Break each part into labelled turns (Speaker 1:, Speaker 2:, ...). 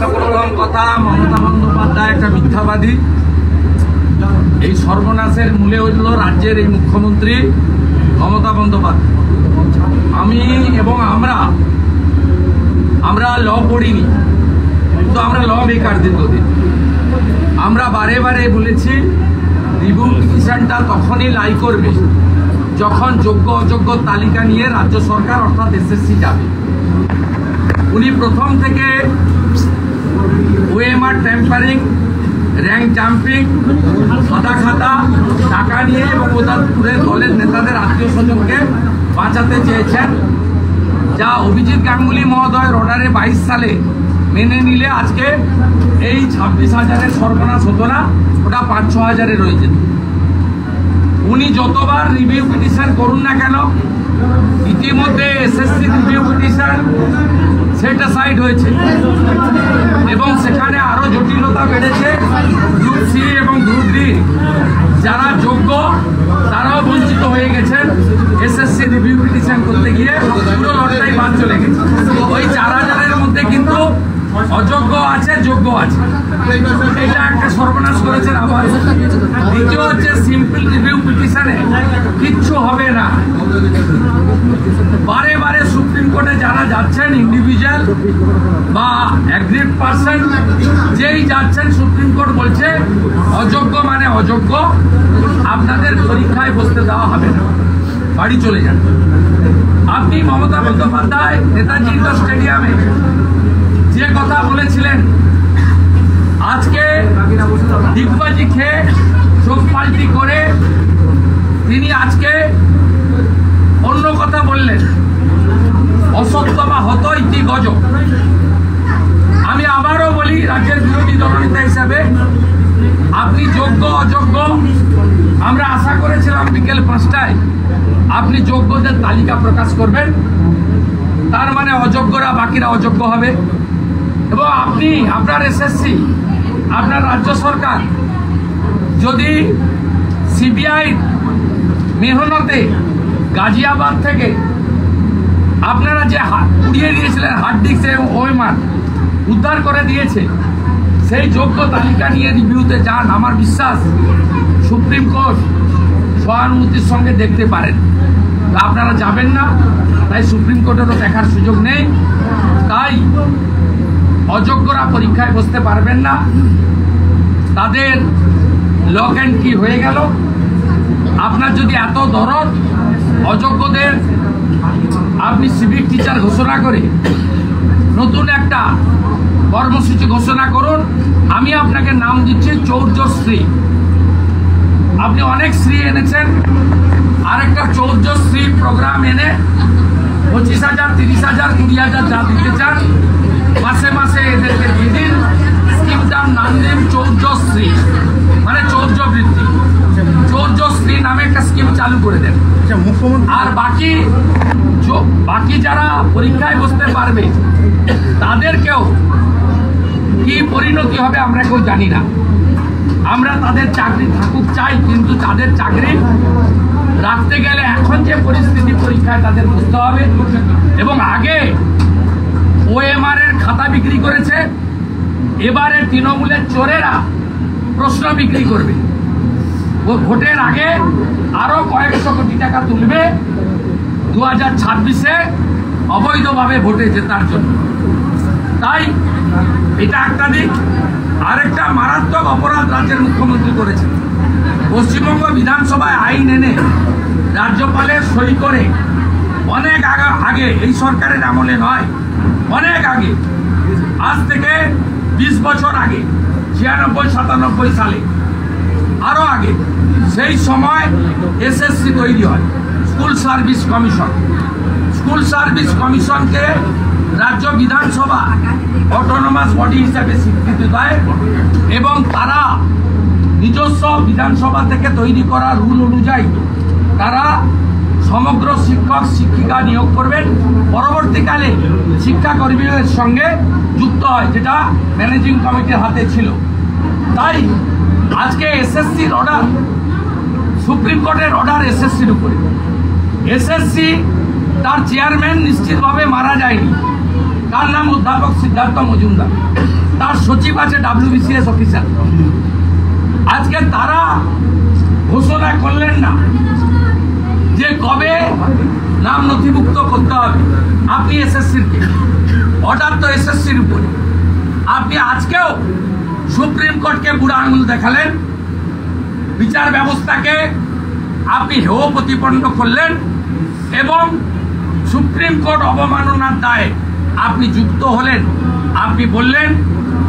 Speaker 1: প্রথম কথা, মমতা বন্দ্যোপাধ্যায় একটা মিথ্যাবাদী। এই সর্বনাশের মূলে হইল রাজ্যের এই মুখ্যমন্ত্রী মমতা বন্দ্যোপাধ্যায়। আমি এবং আমরা ল পড়িনি, কিন্তু আমরা ল বেকার দীর্ঘদিন। আমরা বারে বারে বলেছি রিভিউ পিটিশনটা তখনই লাই করবে যখন যোগ্য অযোগ্য তালিকা নিয়ে রাজ্য সরকার অর্থাৎ এসএসসি যাবে। উনি প্রথম থেকে ওএমআর ট্যাম্পারিং, র্যাঙ্ক জাম্পিং, সাদা খাতা, টাকা নিয়ে এবং ওদের দলের নেতাদের আত্মীয় স্বজনকে বাঁচাতে চেয়েছেন, যা অভিজিৎ গাঙ্গুলি মহোদয়ের অর্ডারে 22 সালে মেনে নিলে আজকে এই 26,000-এর সর্বনাশ হতো না, ওটা 5-6 হাজারে রয়েছে। উনি যতবার রিভিউ পিটিশন করুন না কেন, ইতিমধ্যে SSC review petition set aside হয়েছে এবং সেখানে আরো জটিলতা বেড়েছে। গ্রুপ সি এবং গ্রুপ ডি যারা যোগ্য তারাও বঞ্চিত হয়ে গেছেন এসএসসি রিভিউ পিটিশন করতে গিয়ে, পুরো লটটাই বাদ চলে গেছে। ওই 4,000-এর মধ্যে কিন্তু অযোগ্য আছে, যোগ্য আছে, এটা একটা সর্বনাশ করেছেন। আবার দ্বিতীয় হচ্ছে সিম্পল রিভিউ পিটিশনে কিচ্ছু হবে না। বারে বারে সুপ্রিম কোর্টে যারা যাচ্ছেন ইন্ডিভিজুয়াল বা অ্যাগ্রিড পার্সন, যেই যাচ্ছেন সুপ্রিম কোর্ট বলছে অযোগ্য মানে অযোগ্য, আপনাদের পরীক্ষায় বসতে দেওয়া হবে না, বাড়ি চলে যান। আপনি মমতা বন্দ্যোপাধ্যায় নেতাজি ইন্ডোর স্টেডিয়ামে যে কথা বলেছিলেন, আজকে ডিগবাজি খেয়ে চোখ পাল্টি করে তিনি আজকে অন্য কথা বললেন, অসত্য বা হত ইতি গজ। আমি আবারও বলি রাজ্যের বিরোধী দলনেতা হিসাবে, আপনি যোগ্য অযোগ্য, আমরা আশা করেছিলাম বিকেল 5টায় আপনি যোগ্যদের তালিকা প্রকাশ করবেন, তার মানে অযোগ্যরা বাকিরা অযোগ্য হবে। এবং আপনি আপনার এসএসসি, আপনার রাজ্য সরকার যদি সিবিআই মেহনতে গাজিয়াবাদ থেকে আপনারা যে উড়িয়ে দিয়েছিলেন হার্ড ডিস্ক এবং ওএমআর উদ্ধার করে দিয়েছে, সেই যোগ্য তালিকা নিয়ে রিভিউতে যান, আমার বিশ্বাস সুপ্রিম কোর্ট সহানুভূতির সঙ্গে দেখতে পারেন। আপনারা যাবেন না, তাই সুপ্রিম কোর্টেরও দেখার সুযোগ নেই, তাই অযোগ্যরা পরীক্ষায় বসতে পারবেন না, তাদের লক অ্যান্ড কি হয়ে গেল। আপনার যদি এত দরদ, অযোগ্যদের আপনি সিভিক টিচার ঘোষণা করে নতুন একটা কর্মসূচি ঘোষণা করুন। আমি আপনাকে নাম দিচ্ছি চৌর্যশ্রী। আপনি অনেক শ্রী এনেছেন, আরেকটা চৌর্যশ্রী প্রোগ্রাম এনে 25,000, 30,000, 20,000 যা দিতে চান মাসে মাসে এদেরকে দিয়ে দিন। স্কিমটার নাম দিন চৌর্যশ্রী, মানে চৌর্যবৃত্তি। চৌর্যশ্রী নামে একটা স্কিম চালু করে দেন। আর বাকি যারা পরীক্ষায় বসতে পারবে তাদেরকেও কি পরিণতি হবে আমরা কেউ জানি না। আমরা তাদের চাকরি থাকুক চাই, কিন্তু তাদের চাকরি রাখতে গেলে এখন যে পরিস্থিতি, পরীক্ষায় তাদের বুঝতে হবে। এবং আগে ওএমআর এর খাতা বিক্রি করেছে, এবারে তৃণমূলের চোরেরা প্রশ্ন বিক্রি করবে। ও ভোটের আগে আরো কয়েকশো কোটি টাকা তুলবে 2026-এ অবৈধভাবে ভোটে জেতার জন্য। তাই এটা একটা দিক। আরেকটা মারাত্মক অপরাধ রাজ্যের মুখ্যমন্ত্রী করেছেন। পশ্চিমবঙ্গ বিধানসভায় আইন এনে রাজ্যপালের সই করে অনেক আগে, এই সরকারের আমলে নয়, অনেক আগে, আজ থেকে 20 বছর আগে, 96-97 সালে, আরো আগে, সেই সময় এসএসসি তৈরি হয়, school service commission. School service কমিশনকে রাজ্য বিধানসভা অটোনমাস বডি হিসাবে স্বীকৃতি দেয় এবং তারা নিজস্ব বিধানসভা থেকে তৈরি করা রুল অনুযায়ী তারা সমগ্র শিক্ষক শিক্ষিকা নিয়োগ করবেন। পরবর্তীকালে শিক্ষাকর্মীদের সঙ্গে যুক্ত হয়, যেটা ম্যানেজিং কমিটির হাতে ছিল। তাই আজকে এসএসসির অর্ডার, সুপ্রিম কোর্টের অর্ডার এসএসসির উপরে। এসএসসি তার চেয়ারম্যান নিশ্চিতভাবে মারা যায়নি, তার নাম অধ্যাপক সিদ্ধার্থ মজুমদার। তার সচিব আছে WBCS অফিসার। আজকে তারা ঘোষণা করলেন না যে কবে নাম নথিভুক্ত করতে হবে। আপনি এসএসসির অর্ডার তো এসএসসির উপরে, আপনি আজকেও সুপ্রিম কোর্টকে বুড়া আঙুল দেখালেন, বিচার ব্যবস্থাকে আপনি হেয় প্রতিপন্ন করলেন এবং সুপ্রিম কোর্ট অবমাননার দায়ে আপনি যুক্ত হলেন। আপনি বললেন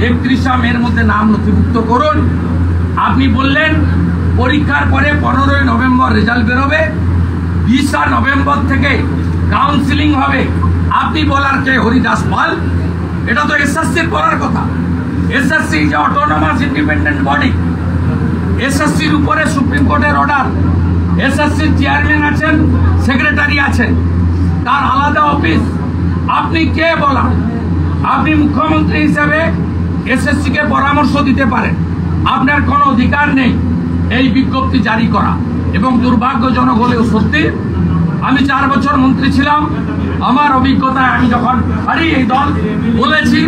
Speaker 1: 31 মের মধ্যে নাম নথিভুক্ত করুন। আপনি বললেন পরীক্ষার পরে 15 নভেম্বর রেজাল্ট বেরোবে, 20 নভেম্বর থেকে কাউন্সিলিং হবে। আপনি বলার কে? হরিদাস পাল। এটা তো এসএসসির করার কথা। এসএসসি যে অটোনমাস ইন্ডিপেন্ডেন্ট বডি, এসএসসির উপরে সুপ্রিম কোর্টের অর্ডার। এসএসসির চেয়ারম্যান আছেন, সেক্রেটারি আছেন, তার আলাদা অফিস। আপনি কে বলা? আপনি মুখ্যমন্ত্রী হিসেবে এসএসসিকে পরামর্শ দিতে পারেন, আপনার কোনো অধিকার নেই এই বিজ্ঞপ্তি জারি করা। এবং দুর্ভাগ্যজনক হলেও সত্যি, আমি 4 বছর মন্ত্রী ছিলাম। আমার অভিজ্ঞতায় আমি যখন হারি এই দল বলেছি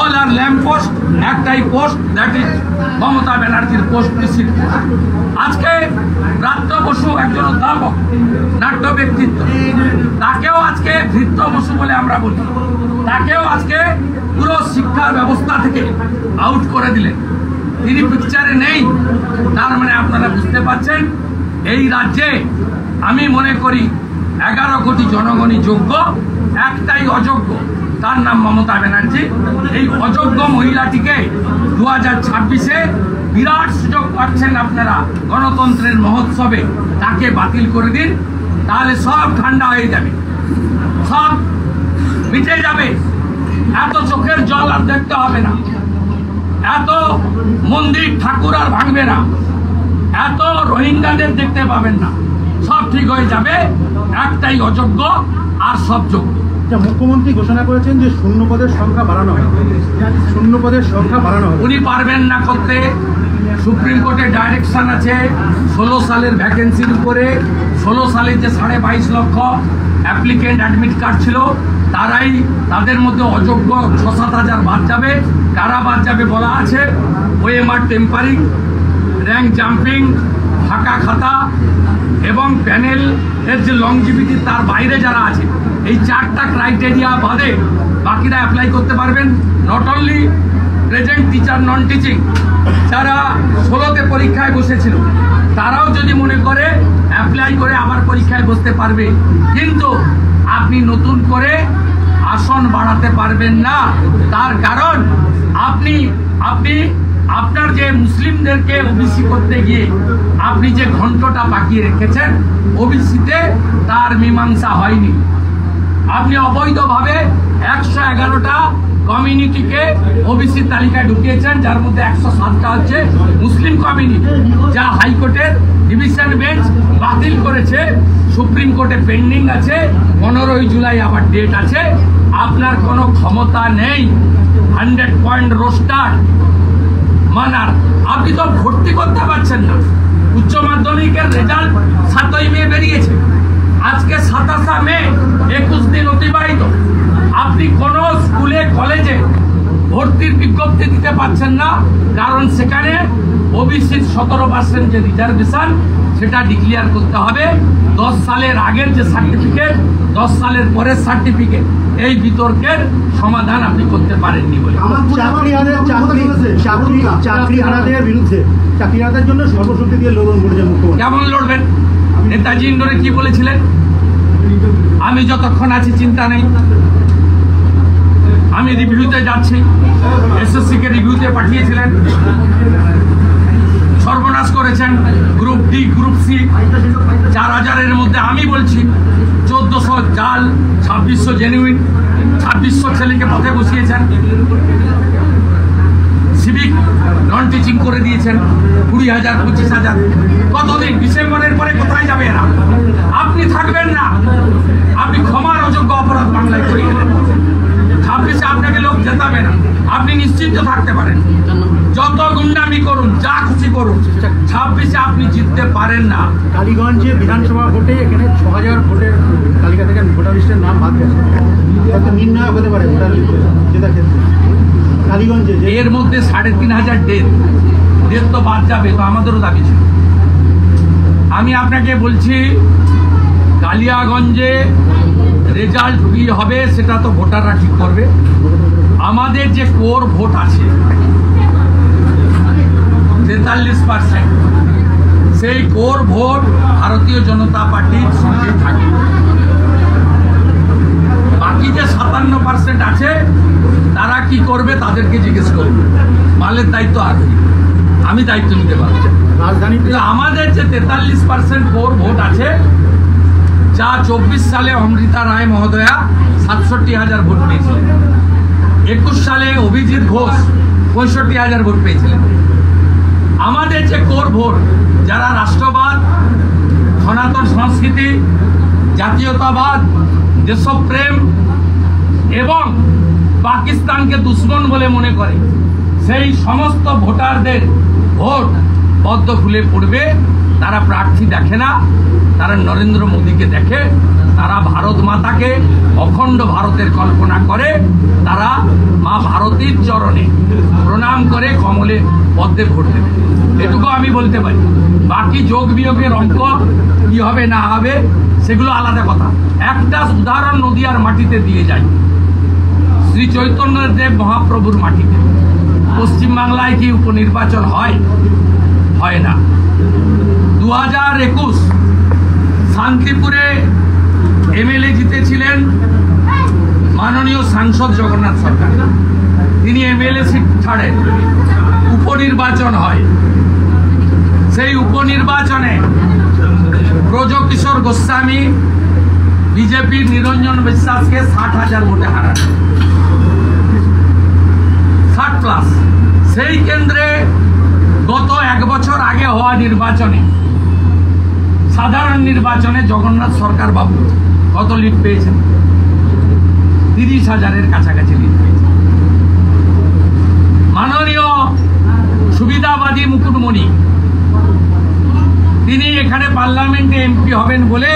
Speaker 1: অল আর ল্যাম্প পোস্ট, একটাই পোস্ট, দ্যাট ইজ মমতা ব্যানার্জির পোস্ট রিসিভ। আজকে ব্রাত্য বসু একজন অধ্যাপক, নাট্য ব্যক্তিত্ব, তাকেও আজকে ভৃত্য বসু বলে আমরা বলি, তাকেও আজকে পুরো শিক্ষার ব্যবস্থা থেকে আউট করে দিলেন। তিনি পিকচারে নেই। তার মানে আপনারা বুঝতে পারছেন এই রাজ্যে আমি মনে করি 11 কোটি জনগণই যোগ্য, একটাই অযোগ্য, তার নাম মমতা ব্যানার্জি। এই অযোগ্য মহিলাটিকে 2026-এ বিরাট সুযোগ পাচ্ছেন আপনারা গণতন্ত্রের মহোৎসবে, তাকে বাতিল করে দিন, তাহলে সব ঠান্ডা হয়ে যাবে, সব মিটে যাবে। এত চোখের জল আর দেখতে হবে না, এত মন্দির ঠাকুর আর ভাঙবে না, এত রোহিঙ্গাদের দেখতে পাবেন না, সব ঠিক হয়ে যাবে। একটাই অযোগ্য আর সব যোগ্য।
Speaker 2: মুখ্যমন্ত্রী ঘোষণা করেছেন যে শূন্য পদের সংখ্যা বাড়ানো হবে, শূন্য পদের সংখ্যা বাড়ানো হবে।
Speaker 1: উনি পারবেন না করতে। সুপ্রিম কোর্টের ডাইরেকশন আছে 16 সালের ভ্যাকেন্সির উপরে। 16 সালের যে 22.5 লক্ষ অ্যাপ্লিকেন্ট অ্যাডমিট কার্ড ছিল, তারাই, তাদের মধ্যে অযোগ্য 6-7 হাজার বাদ যাবে। কারা বাদ যাবে বলা আছে? ওএমআর টেম্পারিং, র্যাঙ্ক জাম্পিং, ফাঁকা খাতা এবং প্যানেল এর যে লংজিভিটি, তার বাইরে যারা আছে, এই 4টা ক্রাইটেরিয়া বাদে বাকিরা অ্যাপ্লাই করতে পারবেন। Not only present teacher, non teaching, যারা 16তে পরীক্ষায় বসেছিল তারাও যদি মনে করে অ্যাপ্লাই করে আবার পরীক্ষায় বসতে পারবে। কিন্তু আপনি নতুন করে আসন বাড়াতে পারবেন না। তার কারণ আপনি আপনার যে মুসলিমদেরকে ওবিসি করতে গিয়ে আপনি যে ঘন্টটা পাকিয়ে রেখেছেন, ওবিসিতে তার মীমাংসা হয়নি। আপনি অবৈধভাবে 111টা কমিউনিটিকে ওবিসি তালিকায় ঢুকিয়েছেন, যার মধ্যে 107টা হচ্ছে মুসলিম কমিউনিটি, যা হাইকোর্টের ডিভিশন বেঞ্চ বাতিল করেছে। সুপ্রিম কোর্টে পেন্ডিং আছে, 15 জুলাই আবার ডেট আছে। আপনার কোনো ক্ষমতা নেই 100 পয়েন্ট রোস্টার মানার। আপনি তো ভর্তি করতে পারছেন না। উচ্চ মাধ্যমিকের রেজাল্ট 7ই মে বেরিয়েছে, আজকে 27 মে, 21 দিন অতিবাহিত। আপনি কোন স্কুলে কলেজে ভর্তির বিজ্ঞপ্তি দিতে পারছেন না, কারণ সেখানে ওবিসির 17% যে রিজার্ভেশন, সেটা ডিক্লেয়ার করতে হবে। 10 সালের আগের যে সার্টিফিকেট, 10 সালের পরের সার্টিফিকেট, এই বিতর্কের সমাধান আপনি করতে পারেননি বলে।
Speaker 2: চাকরিহারাদের বিরুদ্ধে, চাকরিহারাদের জন্য সর্বশক্তি দিয়ে লড়ুন বলেছেন মুখ্যমন্ত্রী।
Speaker 1: কেমন লড়বেন? নেতাজি ইন্ডোরে কি বলেছিলেন? আমি যতক্ষণ আছি চিন্তা নেই, আমি রিভিউতে যাচ্ছি। এসএসসি কে রিভিউতে পাঠিয়েছিলেন, সর্বনাশ করেছেন। গ্রুপ ডি, গ্রুপ সি, 4000-এর মধ্যে আমি বলছি 1400 জাল, 2600 জেনুইন, 2600 ছেলেকে পথে বসিয়েছেন। সিভিক নন টিচিং করে দিয়েছেন 20,000, 25,000। কতদিন? ডিসেম্বরের পরে কোথায় যাবে এরা? আপনি থাকবেন না, আপনি ক্ষমার অযোগ্য অপরাধ বাংলায় করে গেলেন। 26-এ আপনাকে লোক জেতাবে না, আপনি নিশ্চিন্ত থাকতে পারেন। যত গুন্ডামি করুন, যা খুশি করুন, 26-এ আপনি জিততে পারেন না।
Speaker 2: কালীগঞ্জে বিধানসভা ভোটে এখানে 6000 ভোটের তালিকা থেকে ভোটার লিস্টের নাম বাদ গেছে, নির্ণয় হতে পারে ভোটার লিস্টে জেতার ক্ষেত্রে। কালীগঞ্জে
Speaker 1: এর মধ্যে 3500 ডেথ তো বাদ যাবে, তো আমাদেরও দাবি ছিল। আমি আপনাকে বলছি, কালিয়াগঞ্জে রেজাল্ট কি হবে সেটা তো ভোটাররা ঠিক করবে। আমাদের যে কোর ভোট আছে 43%, সেই কোর ভোট ভারতীয় জনতা পার্টির সঙ্গে থাকে। বাকি যে 57% আছে তারা কি করবে তাদেরকে জিজ্ঞেস করবে, মালের দায়িত্ব আর আমি দায়িত্ব নিতে পারছি।
Speaker 2: রাজধানীতে
Speaker 1: আমাদের যে 43% কোর ভোট আছে, যা 24 সালে অমৃতা রায় মহোদয়া 67,000 ভোট পেয়েছিলেন, 21 সালে অভিজিৎ ঘোষ 65,000 ভোট পেয়েছিলেন। আমাদের যে কোর ভোট, যারা রাষ্ট্রবাদ, সনাতন সংস্কৃতি, জাতীয়তাবাদ, দেশপ্রেম এবং পাকিস্তানকে দুশ্মন বলে মনে করে, সেই সমস্ত ভোটারদের ভোট পদ্ম ফুলে পড়বে। তারা প্রার্থী দেখে না, তারা নরেন্দ্র মোদীকে দেখে, তারা ভারত মাতাকে, অখণ্ড ভারতের কল্পনা করে, তারা মা ভারতীর চরণে প্রণাম করে কমলে পদ্মে ভোট দেবে। এটুকু আমি বলতে পারি। বাকি যোগ বিয়োগের অঙ্ক কি হবে না হবে সেগুলো আলাদা কথা। একটা উদাহরণ নদিয়ার মাটিতে দিয়ে যায়, শ্রী চৈতন্যদেব মহাপ্রভুর মাটিতে। পশ্চিমবাংলায় কি উপনির্বাচন হয়? হয় না। 2021 শান্তিপুরে এমএলএ জিতেছিলেন মাননীয় সাংসদ জগন্নাথ সরকার। তিনি এমএলএ সিট ছাড়েন, উপনির্বাচন হয়। সেই উপনির্বাচনে ব্রজকিশোর গোস্বামী বিজেপির নিরঞ্জন বিশ্বাসকে 60,000 ভোটে হারান, 60+। সেই কেন্দ্রে গত 1 বছর আগে হওয়া নির্বাচনে, সাধারণ নির্বাচনে জগন্নাথ সরকার বাবু কত লিড পেয়েছেন? 30,000-এর কাছাকাছি লিড পেয়েছেন। মাননীয় সুবিধাবাদী মুকুটমণি, তিনি এখানে পার্লামেন্টে এমপি হবেন বলে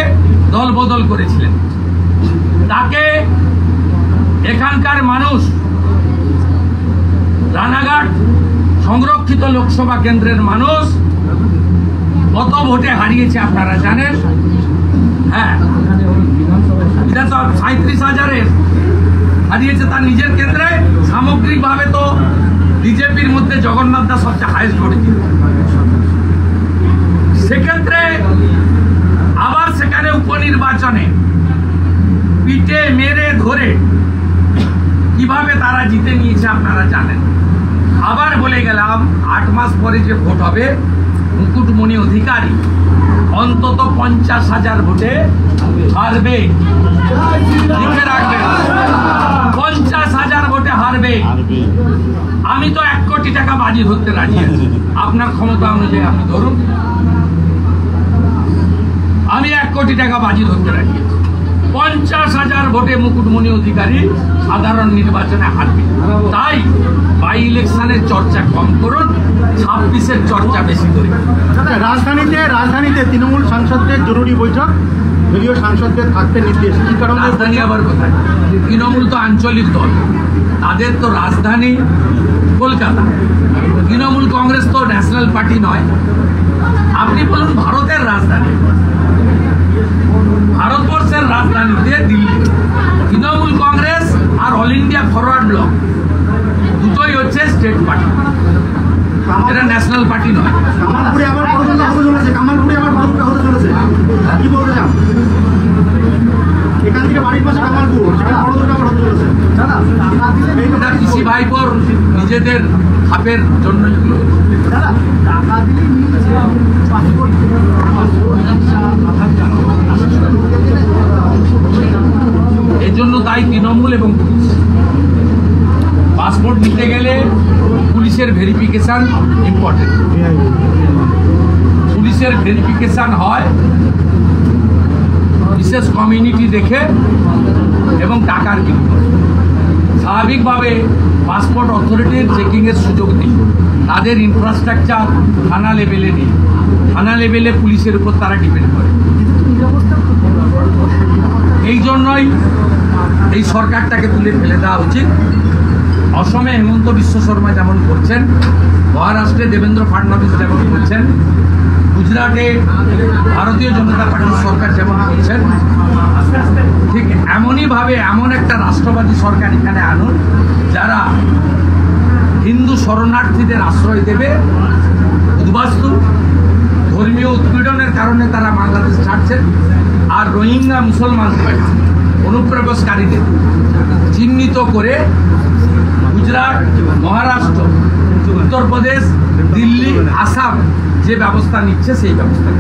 Speaker 1: দল বদল করেছিলেন। তাকে এখানকার মানুষ রানাঘাট সংরক্ষিত লোকসভা কেন্দ্রের মানুষ কত ভোটে হারিয়েছে আপনারা জানেন? হ্যাঁ, বিধানসভা 37,000-এর হারিয়েছে তার নিজের কেন্দ্রে। সামগ্রিকভাবে তো বিজেপির মধ্যে জগন্নাথ দাস সবচেয়ে হাইয়েস্ট ভোটে জিতে। সেক্ষেত্রে আবার সেখানে উপনির্বাচনে পিটে মেরে ধরে কিভাবে তারা জিতে নিয়েছে আপনারা জানেন। আবার বলে গেলাম, 8 মাস পরে যে ভোট হবে, মুকুটমণি অধিকারী অন্তত 50,000 ভোটে হারবে। লিখে রাখবেন, 50,000 ভোটে হারবে। আমি তো 1 কোটি টাকা বাজি ধরতে রাজি আছি, আপনার ক্ষমতা অনুযায়ী আপনি ধরুন। আমি 1 কোটি টাকা বাজি ধরতে রাজি আছি। 50,000 ভোটে মুকুটমণি অধিকারী সাধারণ নির্বাচনে হারবে। তাই বাই ইলেকশনের চর্চা কম করুন, 26-এর চর্চা বেশি করুন।
Speaker 2: রাজধানীতে তৃণমূল সাংসদদের জরুরি বৈঠক, দলীয় সাংসদদের থাকতে নির্দেশ। কি কারণে?
Speaker 1: রাজধানী আবার কোথায়? তৃণমূল তো আঞ্চলিক দল, তাদের তো রাজধানী কলকাতা। তৃণমূল কংগ্রেস তো ন্যাশনাল পার্টি নয়। আপনি বলুন ভারতের রাজধানী, ভারতবর্ষের রাজধানীতে দিল্লি। তৃণমূল কংগ্রেস আর অল ইন্ডিয়া ফরওয়ার্ড ব্লক দুটোই হচ্ছে স্টেট পার্টি, এটা ন্যাশনাল পার্টি নয়।
Speaker 2: কামালপুরে আবার পদযাত্রা হতে চলেছে, কামালপুরে আবার পদযাত্রা হতে চলেছে, কি বলতে চান? এখান থেকে বাড়ির পাশে কামালপুর, সেখানে পদযাত্রা আবার হতে চলেছে।
Speaker 1: এটা কৃষি ভাইপোর নিজেদের খাপের জন্য এই জন্য তাই তৃণমূল এবং পুলিশ পাসপোর্ট নিতে গেলে পুলিশের ভেরিফিকেশন ইম্পর্টেন্ট। পুলিশের ভেরিফিকেশন হয় বিশেষ কমিউনিটি দেখে এবং টাকার বিনিময়ে। স্বাভাবিকভাবে পাসপোর্ট অথরিটির চেকিংয়ের সুযোগ নেই, তাদের ইনফ্রাস্ট্রাকচার থানা লেভেলে নেই। থানা লেভেলে পুলিশের উপর তারা ডিপেন্ড করে। এই জন্যই এই সরকারটাকে তুলে ফেলে দেওয়া উচিত। অসমে হেমন্ত বিশ্ব শর্মা যেমন করছেন, মহারাষ্ট্রে দেবেন্দ্র ফাডনবিস যেমন করছেন, গুজরাটে ভারতীয় জনতা পার্টির সরকার যেমন করছেন, ঠিক এমনইভাবে এমন একটা রাষ্ট্রবাদী সরকার এখানে আনুন যারা হিন্দু শরণার্থীদের আশ্রয় দেবে। উদ্বাস্তু ধর্মীয় উৎপীড়নের কারণে তারা বাংলাদেশ ছাড়ছেন, আর রোহিঙ্গা মুসলমানদের অনুপ্রবেশকারীদের চিহ্নিত করে গুজরাট, মহারাষ্ট্র, উত্তরপ্রদেশ, দিল্লি, আসাম যে ব্যবস্থা নিচ্ছে সেই ব্যবস্থা